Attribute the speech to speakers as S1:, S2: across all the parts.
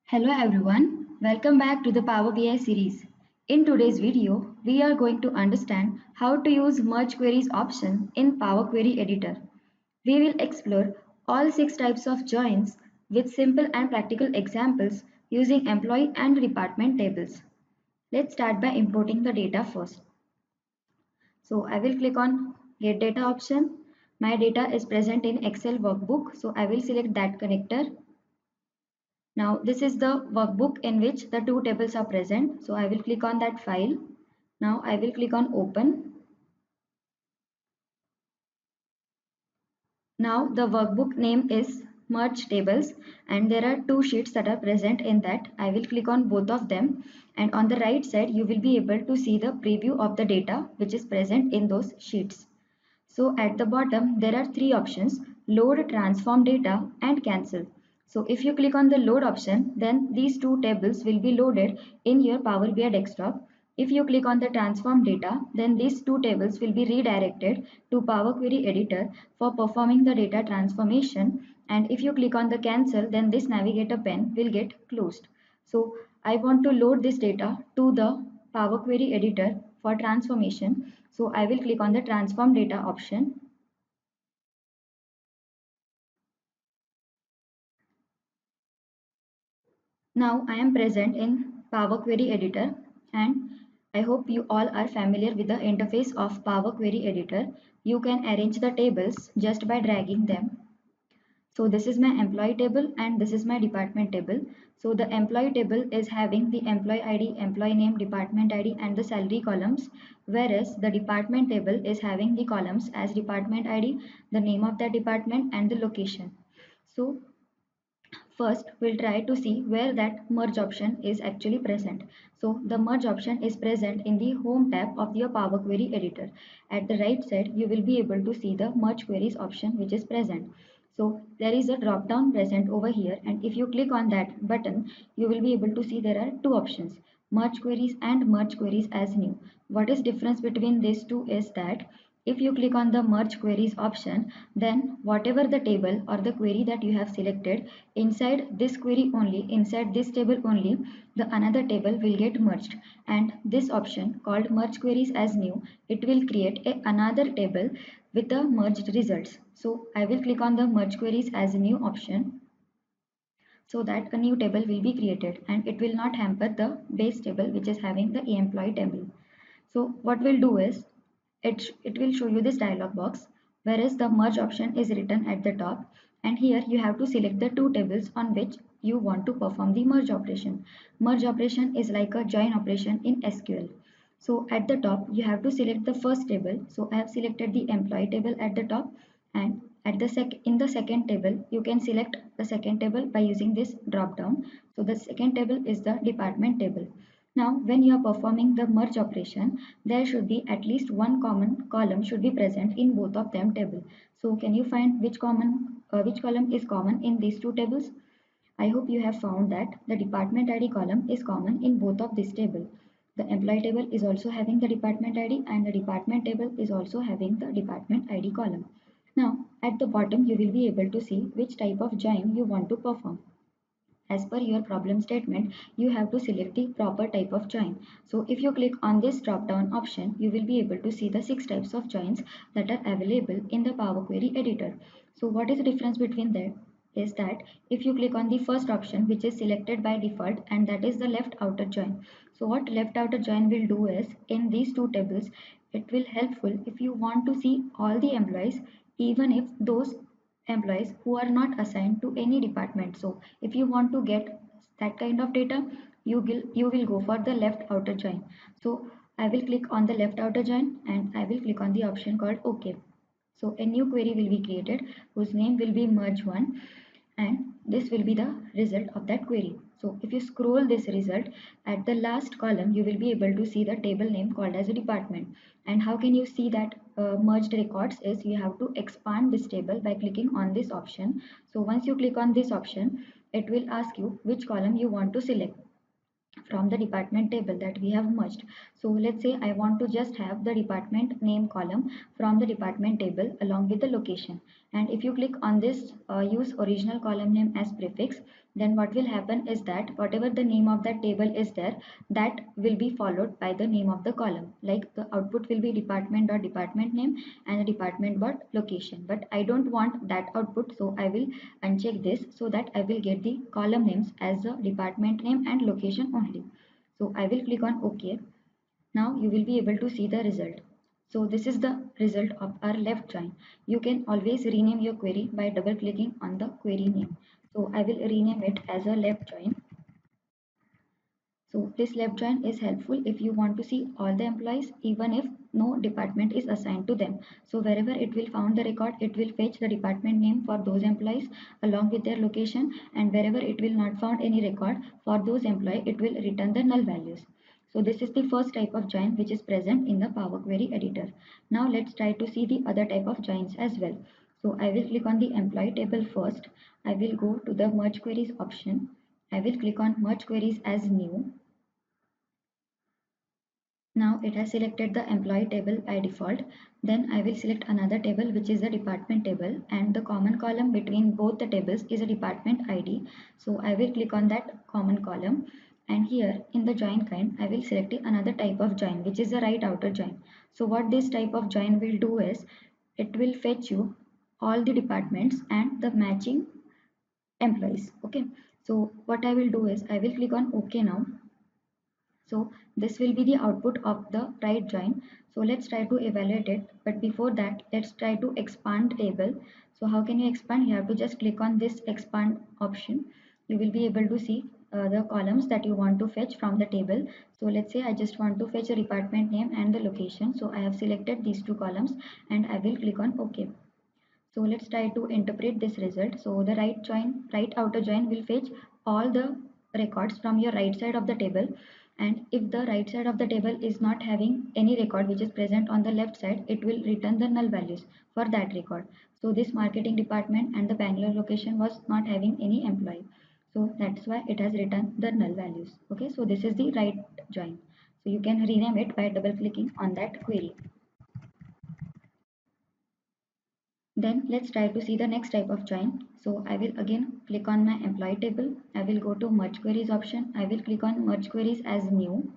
S1: Hello everyone, welcome back to the Power BI series. In today's video, we are going to understand how to use Merge Queries option in Power Query Editor. We will explore all 6 types of joins with simple and practical examples using employee and department tables. Let's start by importing the data first. So I will click on Get Data option. My data is present in Excel workbook, so I will select that connector. Now this is the workbook in which the two tables are present. So I will click on that file. Now I will click on open. Now the workbook name is merge tables and there are two sheets that are present in that. I will click on both of them and on the right side you will be able to see the preview of the data which is present in those sheets. So at the bottom, there are three options: load, transform data, and cancel. So if you click on the load option, then these two tables will be loaded in your Power BI desktop. If you click on the transform data, then these two tables will be redirected to Power Query Editor for performing the data transformation. And if you click on the cancel, then this navigator pane will get closed. So I want to load this data to the Power Query Editor for transformation. So I will click on the transform data option. Now I am present in Power Query Editor and I hope you all are familiar with the interface of Power Query Editor. You can arrange the tables just by dragging them. So this is my employee table and this is my department table. So the employee table is having the employee ID, employee name, department ID and the salary columns, whereas the department table is having the columns as department ID, the name of the department and the location. So first, we'll try to see where that merge option is actually present. So the merge option is present in the home tab of your Power Query Editor. At the right side, you will be able to see the merge queries option which is present. So there is a drop down present over here and if you click on that button, you will be able to see there are two options: merge queries and merge queries as new. What is difference between these two is that if you click on the merge queries option, then whatever the table or the query that you have selected, inside this query only, inside this table only, the another table will get merged. And this option called merge queries as new, it will create another table with the merged results. So I will click on the merge queries as a new option so that a new table will be created and it will not hamper the base table which is having the employee table. So what we'll do is it will show you this dialog box whereas the merge option is written at the top and here you have to select the two tables on which you want to perform the merge operation. Merge operation is like a join operation in SQL. So at the top you have to select the first table. So I have selected the employee table at the top and at the in the second table you can select the second table by using this drop down. So the second table is the department table. Now, when you are performing the merge operation, there should be at least one common column should be present in both of them table. So, can you find which column is common in these two tables? I hope you have found that the department ID column is common in both of this table. The employee table is also having the department ID and the department table is also having the department ID column. Now, at the bottom, you will be able to see which type of join you want to perform. As per your problem statement, you have to select the proper type of join. So if you click on this drop down option, you will be able to see the 6 types of joins that are available in the Power Query Editor. So what is the difference between that? Is that if you click on the first option which is selected by default and that is the left outer join. So what left outer join will do is in these two tables, it will helpful if you want to see all the employees even if those employees who are not assigned to any department. So if you want to get that kind of data, you will go for the left outer join. So I will click on the left outer join and I will click on the option called OK. So a new query will be created whose name will be merge one and this will be the result of that query. So if you scroll this result at the last column, you will be able to see the table name called as a department. And how can you see that merged records is you have to expand this table by clicking on this option. So once you click on this option, it will ask you which column you want to select from the department table that we have merged. So let's say I want to just have the department name column from the department table along with the location. And if you click on this use original column name as prefix, then what will happen is that whatever the name of that table is there, that will be followed by the name of the column. Like the output will be department dot department name and the department dot location. But I don't want that output, so I will uncheck this so that I will get the column names as the department name and location only. So I will click on OK. Now you will be able to see the result. So this is the result of our left join. You can always rename your query by double clicking on the query name. So I will rename it as a left join. So this left join is helpful if you want to see all the employees even if no department is assigned to them. So wherever it will found the record, it will fetch the department name for those employees along with their location, and wherever it will not found any record for those employees, it will return the null values. So this is the first type of join which is present in the Power Query editor. Now let's try to see the other type of joins as well. So I will click on the employee table first. I will go to the merge queries option. I will click on merge queries as new. Now it has selected the employee table by default. Then I will select another table which is the department table, and the common column between both the tables is a department ID. So I will click on that common column, and here in the join kind I will select another type of join which is the right outer join. So what this type of join will do is it will fetch you all the departments and the matching employees. Okay, so what I will do is I will click on OK now. So this will be the output of the right join. So let's try to evaluate it. But before that, let's try to expand table. So how can you expand? You have to just click on this expand option. You will be able to see the columns that you want to fetch from the table. So let's say I just want to fetch a department name and the location. So I have selected these two columns and I will click on OK. So let's try to interpret this result. So the right outer join will fetch all the records from your right side of the table, and if the right side of the table is not having any record which is present on the left side, it will return the null values for that record. So this marketing department and the Bangalore location was not having any employee. So that's why it has returned the null values. Okay, so this is the right join. So you can rename it by double clicking on that query. Then let's try to see the next type of join. So I will again click on my employee table. I will go to merge queries option. I will click on merge queries as new.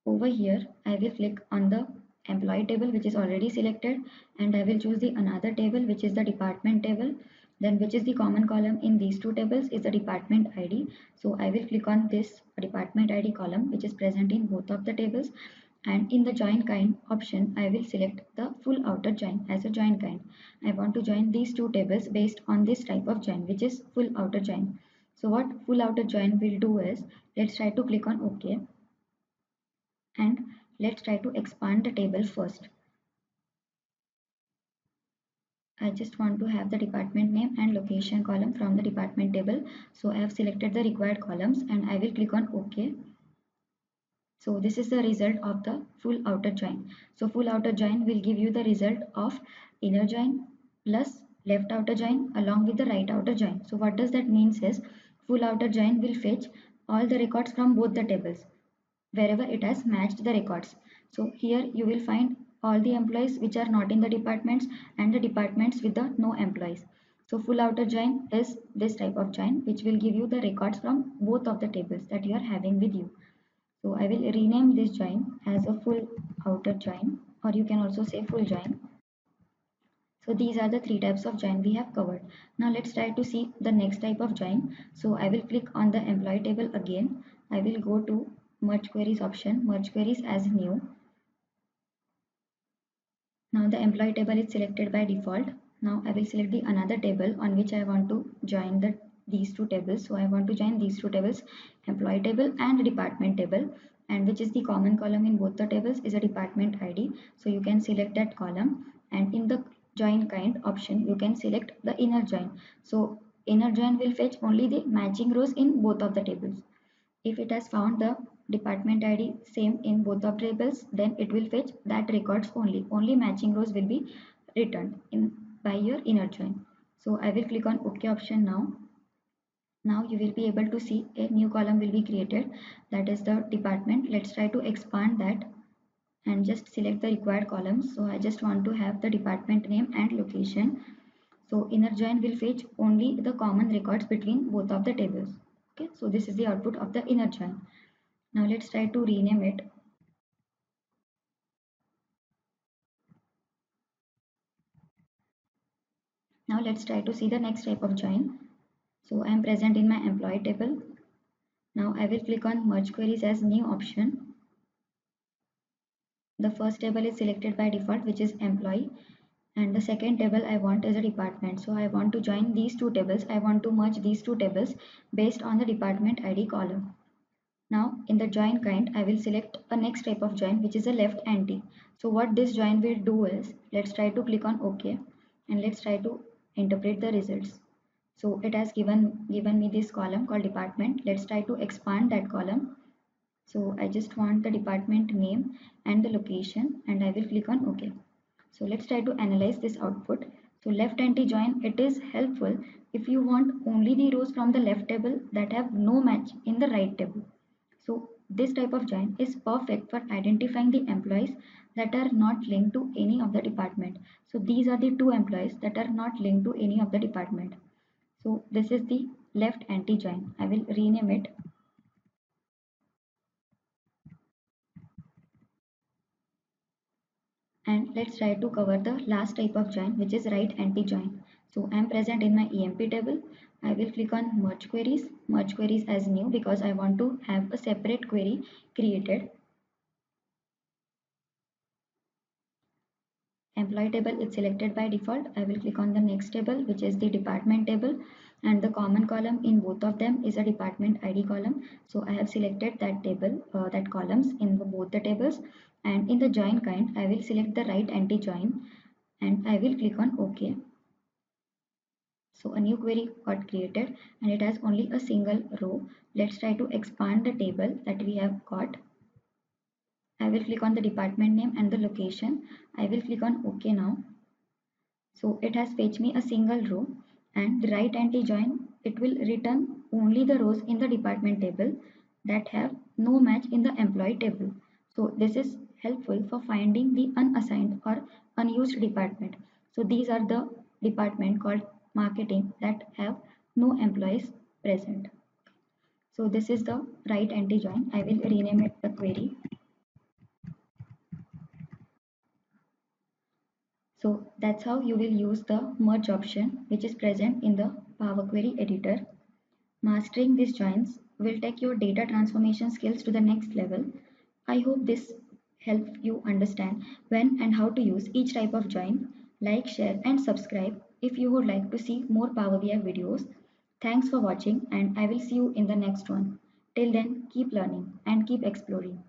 S1: Over here, I will click on the employee table which is already selected, and I will choose the another table which is the department table. Then which is the common column in these two tables is the department ID. So I will click on this department ID column which is present in both of the tables, and in the join kind option I will select the full outer join as a join kind. I want to join these two tables based on this type of join which is full outer join. So what full outer join will do is, let's try to click on OK, and let's try to expand the table first. I just want to have the department name and location column from the department table. So I have selected the required columns and I will click on OK. So this is the result of the full outer join. So full outer join will give you the result of inner join plus left outer join along with the right outer join. So what does that means is, full outer join will fetch all the records from both the tables wherever it has matched the records. So here you will find all the employees which are not in the departments and the departments with the no employees. So full outer join is this type of join which will give you the records from both of the tables that you are having with you. So I will rename this join as a full outer join, or you can also say full join. So these are the three types of join we have covered. Now let's try to see the next type of join. So I will click on the employee table again. I will go to merge queries option, merge queries as new. Now the employee table is selected by default. Now I will select the another table on which I want to join these two tables. So I want to join these two tables, employee table and department table, and which is the common column in both the tables is a department ID. So you can select that column, and in the join kind option you can select the inner join. So inner join will fetch only the matching rows in both of the tables. If it has found the department ID same in both of tables, then it will fetch that records only. Only matching rows will be returned in by your inner join. So I will click on OK option now. Now you will be able to see a new column will be created, that is the department. Let's try to expand that and just select the required columns. So I just want to have the department name and location. So inner join will fetch only the common records between both of the tables. Okay, so this is the output of the inner join. Now let's try to rename it. Now let's try to see the next type of join. So I am present in my employee table. Now I will click on merge queries as new option. The first table is selected by default, which is employee, and the second table I want is a department. So I want to join these two tables. I want to merge these two tables based on the department ID column. Now in the join kind, I will select a next type of join, which is a left anti. So what this join will do is, let's try to click on OK, and let's try to interpret the results. So it has given me this column called department. Let's try to expand that column. So I just want the department name and the location, and I will click on OK. So let's try to analyze this output. So left anti-join, it is helpful if you want only the rows from the left table that have no match in the right table. So this type of join is perfect for identifying the employees that are not linked to any of the department. So these are the two employees that are not linked to any of the department. So this is the left anti-join. I will rename it. And let's try to cover the last type of join, which is right anti-join. So I'm present in my EMP table. I will click on merge queries as new because I want to have a separate query created. Employee table is selected by default. I will click on the next table, which is the department table, and the common column in both of them is a department ID column. So I have selected that table, that columns in both the tables, and in the join kind, I will select the right anti-join, and I will click on OK. So a new query got created and it has only a single row. Let's try to expand the table that we have got. I will click on the department name and the location. I will click on OK now. So it has fetched me a single row, and the right anti-join, it will return only the rows in the department table that have no match in the employee table. So this is helpful for finding the unassigned or unused department. So these are the department called marketing that have no employees present. So this is the right anti-join. I will rename it the query. So that's how you will use the merge option, which is present in the Power Query editor. Mastering these joins will take your data transformation skills to the next level. I hope this helps you understand when and how to use each type of join. Like, share and subscribe if you would like to see more Power BI videos. Thanks for watching, and I will see you in the next one. Till then, keep learning and keep exploring.